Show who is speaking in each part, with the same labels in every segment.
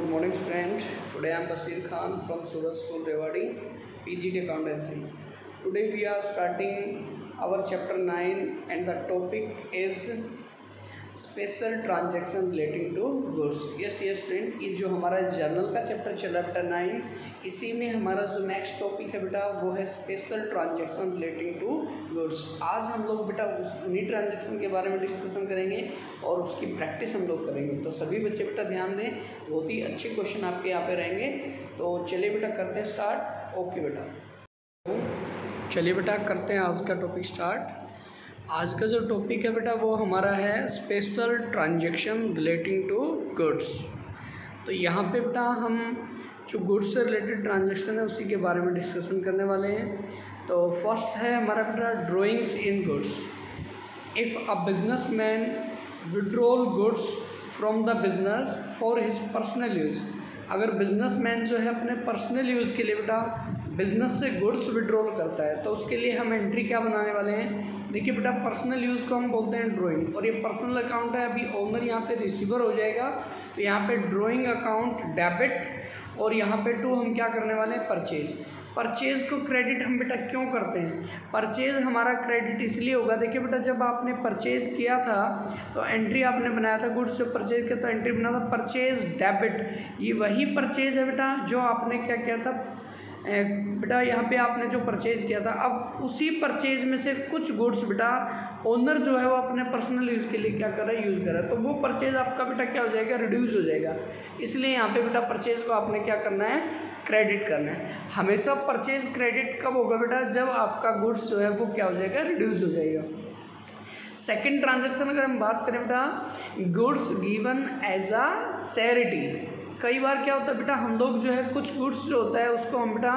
Speaker 1: good morning student. Today I am Basir Khan from Surat School Rewari, PGT Accountancy. Today we are starting our chapter 9 and the topic is special transaction relating to goods. Yes student, ये जो हमारा journal का chapter चला बेटा 9, इसी में हमारा जो नेक्स्ट टॉपिक है बेटा वो है special transaction relating to goods. आज हम लोग बेटा उन्हीं ट्रांजैक्शन के बारे में डिस्कशन करेंगे और उसकी प्रैक्टिस हम लोग करेंगे। तो सभी बच्चे बेटा ध्यान दें, बहुत ही अच्छे क्वेश्चन आपके यहाँ पे रहेंगे। तो चलिए बेटा करते हैं स्टार्ट। ओके बेटा, चलिए बेटा करते हैं आज का टॉपिक स्टार्ट। आज का जो टॉपिक है बेटा वो हमारा है special transaction relating to goods. तो यहाँ पे बेटा हम जो गुड्स से रिलेटेड ट्रांजैक्शन है उसी के बारे में डिस्कशन करने वाले हैं। तो फर्स्ट है हमारा बेटा drawings in goods. If a businessman withdrawal goods from the business for his personal use, अगर बिजनेसमैन जो है अपने पर्सनल यूज़ के लिए बेटा बिजनेस से गुड्स विड्रॉल करता है तो उसके लिए हम एंट्री क्या बनाने वाले हैं। देखिए बेटा, पर्सनल यूज़ को हम बोलते हैं ड्राइंग, और ये पर्सनल अकाउंट है। अभी ओनर यहाँ पे रिसीवर हो जाएगा, तो यहाँ पे ड्राइंग अकाउंट डेबिट, और यहाँ पे टू हम क्या करने वाले हैं परचेज। परचेज को क्रेडिट हम बेटा क्यों करते हैं? परचेज हमारा क्रेडिट इसलिए होगा, देखिए बेटा जब आपने परचेज किया था तो एंट्री आपने बनाया था गुड्स से परचेज किया तो एंट्री बना था परचेज डेबिट। ये वही परचेज है बेटा जो आपने क्या किया था बेटा, यहाँ पे आपने जो परचेज किया था। अब उसी परचेज में से कुछ गुड्स बेटा ओनर जो है वो अपने पर्सनल यूज़ के लिए क्या कर रहा है, यूज़ कर रहा है, तो वो परचेज आपका बेटा क्या हो जाएगा, रिड्यूस हो जाएगा। इसलिए यहाँ पे बेटा परचेज को आपने क्या करना है, क्रेडिट करना है। हमेशा परचेज क्रेडिट कब होगा बेटा, जब आपका गुड्स जो है वो क्या हो जाएगा, रिड्यूस हो जाएगा। सेकेंड ट्रांजेक्शन अगर हम बात करें बेटा, goods given as a charity. कई बार क्या होता है बेटा, हम लोग जो है कुछ गुड्स जो होता है उसको हम बेटा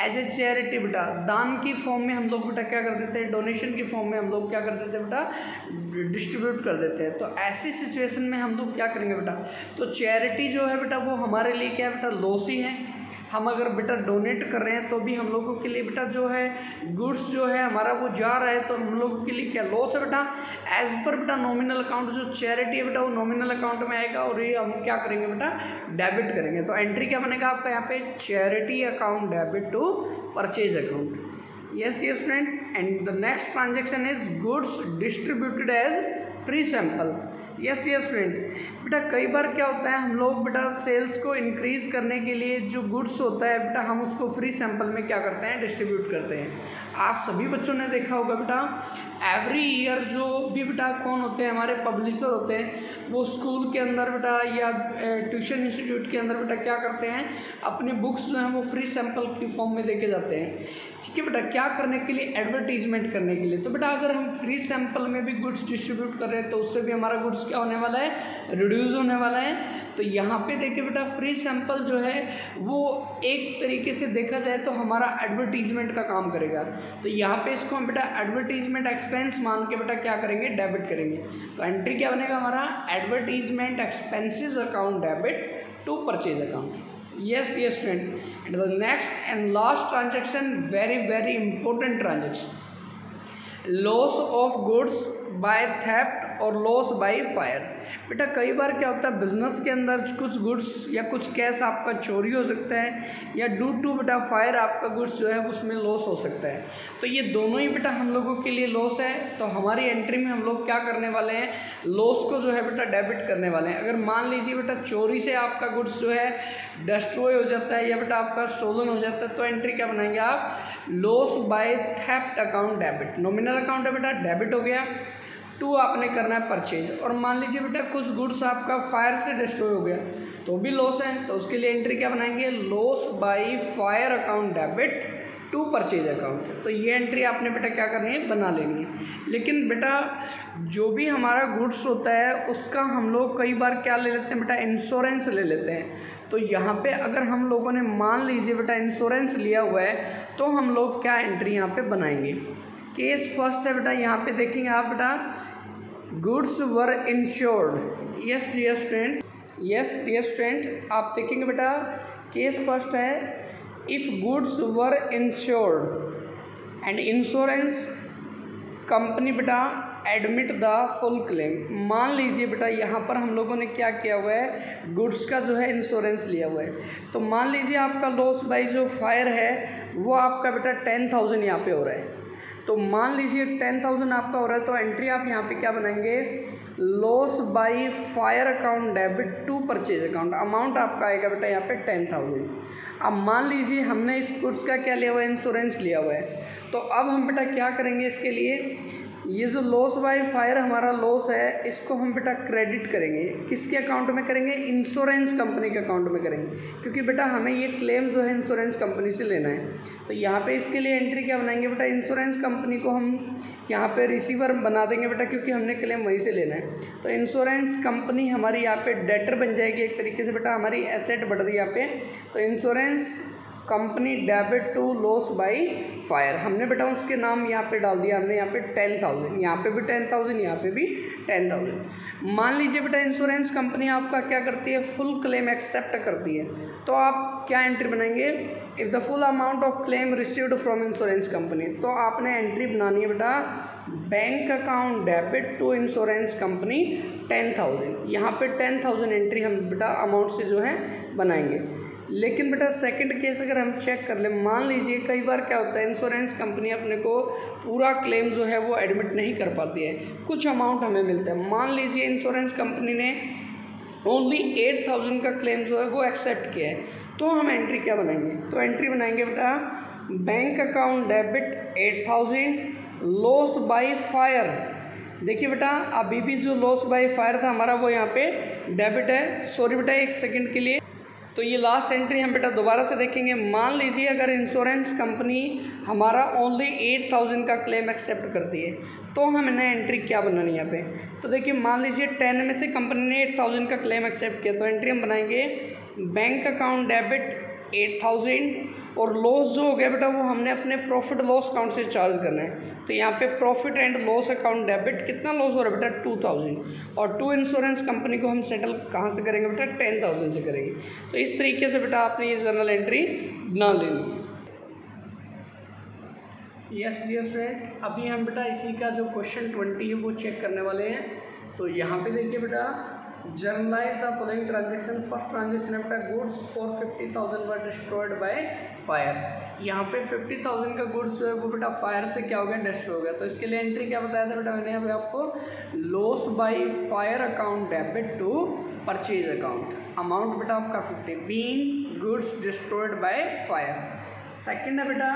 Speaker 1: एज ए चैरिटी बेटा दान की फॉर्म में हम लोग बेटा क्या कर देते हैं, डोनेशन की फॉर्म में हम लोग क्या कर देते हैं बेटा, डिस्ट्रीब्यूट कर देते हैं। तो ऐसी सिचुएशन में हम लोग क्या करेंगे बेटा, तो चैरिटी जो है बेटा वो हमारे लिए क्या है बेटा, लॉस ही है। हम अगर बेटा डोनेट कर रहे हैं तो भी हम लोगों के लिए बेटा जो है गुड्स जो है हमारा वो जा रहा है, तो हम लोगों के लिए क्या लॉस है बेटा। एज पर बेटा नॉमिनल अकाउंट जो चैरिटी है बेटा वो नॉमिनल अकाउंट में आएगा, और ये हम क्या करेंगे बेटा, डेबिट करेंगे। तो एंट्री क्या बनेगा आपका यहाँ पे, charity account debit to purchase account. Yes dear student, and the next transaction is goods distributed as free sample. Yes dear student, बेटा कई बार क्या होता है, हम लोग बेटा सेल्स को इंक्रीज करने के लिए जो गुड्स होता है बेटा हम उसको फ्री सैंपल में क्या करते हैं, डिस्ट्रीब्यूट करते हैं। आप सभी बच्चों ने देखा होगा बेटा, एवरी ईयर जो भी बेटा कौन होते हैं, हमारे पब्लिशर होते हैं, वो स्कूल के अंदर बेटा या ट्यूशन इंस्टीट्यूट के अंदर बेटा क्या करते हैं, अपनी बुक्स जो हैं वो फ्री सैंपल की फॉर्म में लेके जाते हैं। ठीक है बेटा, क्या करने के लिए, एडवर्टीजमेंट करने के लिए। तो बेटा अगर हम फ्री सैंपल में भी गुड्स डिस्ट्रीब्यूट कर रहे हैं तो उससे भी हमारा गुड्स क्या होने वाला है, रिड्यूस होने वाला है। तो यहाँ पे देखिए बेटा फ्री सैंपल जो है वो एक तरीके से देखा जाए तो हमारा एडवर्टीजमेंट का काम करेगा। तो यहाँ पे इसको हम बेटा एडवर्टीजमेंट एक्सपेंस मान के बेटा क्या करेंगे, डेबिट करेंगे। तो एंट्री क्या बनेगा हमारा, advertisement expenses account debit to purchase account. Yes dear student, and the next and last transaction, very important transaction, loss of goods by theft और लॉस बाई फायर। बेटा कई बार क्या होता है, बिजनेस के अंदर कुछ गुड्स या कुछ कैश आपका चोरी हो सकता है, या ड्यू टू बेटा फायर आपका गुड्स जो है उसमें लॉस हो सकता है। तो ये दोनों ही बेटा हम लोगों के लिए लॉस है। तो हमारी एंट्री में हम लोग क्या करने वाले हैं, लॉस को जो है बेटा डेबिट करने वाले हैं। अगर मान लीजिए बेटा चोरी से आपका गुड्स जो है डिस्ट्रॉय हो जाता है या बेटा आपका स्टोलन हो जाता है, तो एंट्री क्या बनाएंगे आप, loss by theft account debit. Nominal account है बेटा, डेबिट हो गया। टू आपने करना है परचेज, और मान लीजिए बेटा कुछ गुड्स आपका फायर से डिस्ट्रॉय हो गया तो भी लॉस है, तो उसके लिए एंट्री क्या बनाएंगे, loss by fire account debit to purchase account. तो ये एंट्री आपने बेटा क्या करनी है, बना लेनी है। लेकिन बेटा जो भी हमारा गुड्स होता है उसका हम लोग कई बार क्या ले लेते हैं बेटा, इंश्योरेंस ले लेते हैं। तो यहाँ पे अगर हम लोगों ने मान लीजिए बेटा इंश्योरेंस लिया हुआ है तो हम लोग क्या एंट्री यहाँ पे बनाएंगे। केस फर्स्ट है बेटा, यहाँ पे देखेंगे आप बेटा, goods were insured. Yes dear student, yes dear student, आप देखेंगे बेटा केस फर्स्ट है, if goods were insured and insurance company बेटा एडमिट द फुल क्लेम। मान लीजिए बेटा यहाँ पर हम लोगों ने क्या किया हुआ है, गुड्स का जो है इंश्योरेंस लिया हुआ है। तो मान लीजिए आपका लॉस बाई जो फायर है वो आपका बेटा 10,000 यहाँ पे हो रहा है। तो मान लीजिए 10,000 आपका हो रहा है, तो एंट्री आप यहाँ पे क्या बनाएंगे, loss by fire account debit to purchase account. Amount आपका आएगा बेटा यहाँ पे 10,000। अब मान लीजिए हमने इस गुड्स का क्या लिया हुआ है, इंश्योरेंस लिया हुआ है। तो अब हम बेटा क्या करेंगे, इसके लिए ये जो लॉस बाय फायर हमारा लॉस है इसको हम बेटा क्रेडिट करेंगे। किसके अकाउंट में करेंगे, इंश्योरेंस कंपनी के अकाउंट में करेंगे, क्योंकि बेटा हमें ये क्लेम जो है इंश्योरेंस कंपनी से लेना है। तो यहाँ पे इसके लिए एंट्री क्या बनाएंगे बेटा, इंश्योरेंस कंपनी को हम यहाँ पे रिसीवर बना देंगे बेटा, क्योंकि हमने क्लेम वहीं से लेना है। तो इंश्योरेंस कंपनी हमारी यहाँ पे डेटर बन जाएगी एक तरीके से बेटा, हमारी एसेट बढ़ रही है यहाँ पे। तो insurance company debit to loss by fire, हमने बेटा उसके नाम यहाँ पे डाल दिया हमने, यहाँ पे 10,000, यहाँ पे भी 10,000, यहाँ पे भी 10,000। मान लीजिए बेटा इंश्योरेंस कंपनी आपका क्या करती है, फुल क्लेम एक्सेप्ट करती है। तो आप क्या एंट्री बनाएंगे, if the full amount of claim received from insurance company. तो आपने एंट्री बनानी है बेटा, bank account debit to insurance company 10,000। यहाँ पे 10,000 एंट्री हम बेटा अमाउंट से जो है बनाएंगे। लेकिन बेटा सेकंड केस अगर हम चेक कर लें, मान लीजिए कई बार क्या होता है, इंश्योरेंस कंपनी अपने को पूरा क्लेम जो है वो एडमिट नहीं कर पाती है, कुछ अमाउंट हमें मिलता है। मान लीजिए इंश्योरेंस कंपनी ने ओनली 8,000 का क्लेम जो है वो एक्सेप्ट किया है, तो हम एंट्री क्या बनाएंगे, तो एंट्री बनाएंगे बेटा bank account debit 8,000 loss by fire. देखिए बेटा अभी भी जो लॉस बाई फायर था हमारा वो यहाँ पे डेबिट है। सॉरी बेटा एक सेकंड के लिए, तो ये लास्ट एंट्री हम बेटा दोबारा से देखेंगे। मान लीजिए अगर इंश्योरेंस कंपनी हमारा ओनली 8,000 का क्लेम एक्सेप्ट करती है, तो हमने एंट्री क्या बनानी है यहाँ पे, तो देखिए मान लीजिए 10 में से कंपनी ने 8,000 का क्लेम एक्सेप्ट किया, तो एंट्री हम बनाएंगे बैंक अकाउंट डेबिट 8,000 और लॉस जो हो गया बेटा वो हमने अपने प्रॉफिट लॉस अकाउंट से चार्ज करना है। तो यहाँ पे profit and loss account debit कितना लॉस हो रहा है बेटा 2,000, और टू इंश्योरेंस कंपनी को हम सेटल कहाँ से करेंगे बेटा 10,000 से करेंगे। तो इस तरीके से बेटा आपने ये जर्नल एंट्री बना लेनी है। यस डियर फ्रेंड, अभी हम बेटा इसी का जो क्वेश्चन 20 है वो चेक करने वाले हैं। तो यहाँ पे देखिए बेटा, generalized the following transaction. First transaction है बेटा, goods for 50,000 were destroyed by fire. यहाँ पे 50,000 का गुड्स जो है वो बेटा फायर से क्या हो गया, डिस्ट्रॉय हो गया। तो इसके लिए एंट्री क्या बताया था बेटा मैंने यहाँ पे आपको, loss by fire account debit to purchase account. Amount बेटा आपका 50, being goods destroyed by fire. Second है बेटा,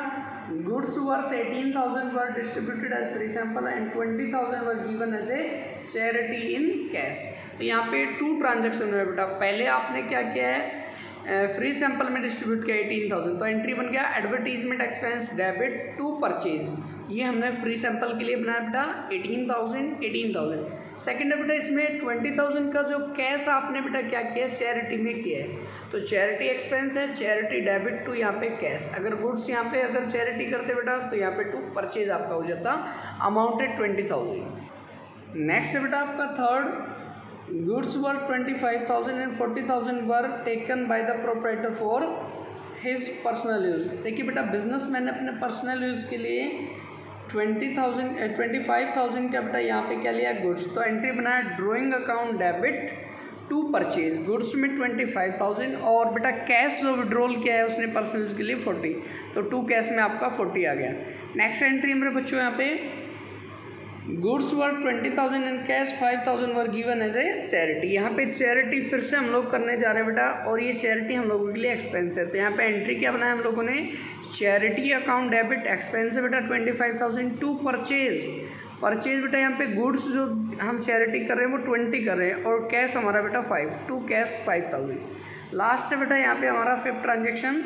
Speaker 1: goods worth 18,000 were distributed as free sample and 20,000 were given as a charity in cash. तो यहाँ पे 2 ट्रांजेक्शन हुए बेटा। पहले आपने क्या किया है, फ्री सैंपल में डिस्ट्रीब्यूट किया 18,000, तो एंट्री बन गया advertisement expense debit to purchase. ये हमने फ्री सैंपल के लिए बनाया बेटा 18,000। सेकेंड है बेटा इसमें 20,000 का जो कैश आपने बेटा क्या किया, चैरिटी में किया है। तो चैरिटी एक्सपेंस है, चैरिटी डेबिट टू यहाँ पे कैश। अगर गुड्स यहाँ पे अगर चैरिटी करते बेटा तो यहाँ पे टू परचेज आपका हो जाता, अमाउंट है 20,000। नेक्स्ट है बेटा आपका third, goods were 25,000 and 40,000 were taken by the proprietor for his personal use. देखिए बेटा बिजनेसमैन ने अपने पर्सनल यूज़ के लिए 25,000 का बेटा यहाँ पे क्या लिया, गुड्स। तो एंट्री बनाया drawing account debit to purchase. Goods में 25,000 और बेटा कैश जो विड्रॉल किया है उसने पर्सनल यूज़ के लिए 40, तो टू कैश में आपका 40 आ गया। नेक्स्ट एंट्री मेरे बच्चों यहाँ पे, goods were 20,000 and cash 5,000 were given as a charity. यहाँ पे चैरिटी फिर से हम लोग करने जा रहे हैं बेटा, और ये चैरिटी हम लोगों के लिए एक्सपेंस है। तो यहाँ पे एंट्री क्या बनाया हम लोगों ने, चैरिटी अकाउंट डेबिट एक्सपेंस है बेटा 25,000 टू परचेज। परचेज बेटा यहाँ पे गुड्स जो हम चैरिटी कर रहे हैं वो 20 कर रहे हैं, और कैश हमारा बेटा 5, टू कैश 5,000। लास्ट है बेटा यहाँ पे हमारा फिफ्थ ट्रांजेक्शन,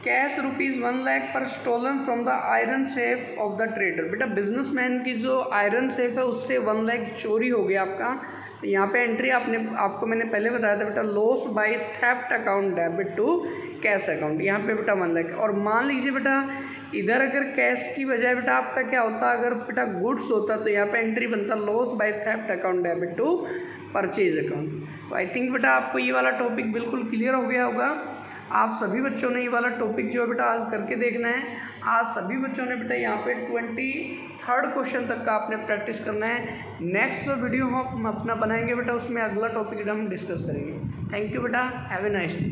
Speaker 1: कैश ₹1 लाख पर stolen from the iron safe of the trader. बेटा बिजनेसमैन की जो आयरन सेफ है उससे 1 लाख चोरी हो गया आपका। तो यहाँ पे एंट्री आपको मैंने पहले बताया था बेटा, loss by theft account debit to cash account. यहाँ पे बेटा 1 लाख, और मान लीजिए बेटा इधर अगर कैश की बजाय बेटा आपका क्या होता, अगर बेटा गुड्स होता तो यहाँ पे एंट्री बनता loss by theft account debit to purchase account. तो आई थिंक बेटा आपको ये वाला टॉपिक बिल्कुल क्लियर हो गया होगा। आप सभी बच्चों ने ये वाला टॉपिक जो है बेटा आज करके देखना है। आज सभी बच्चों ने बेटा यहाँ पे 23rd क्वेश्चन तक का आपने प्रैक्टिस करना है। नेक्स्ट जो वीडियो हम अपना बनाएंगे बेटा उसमें अगला टॉपिक हम डिस्कस करेंगे। थैंक यू बेटा, हैव ए नाइस डे।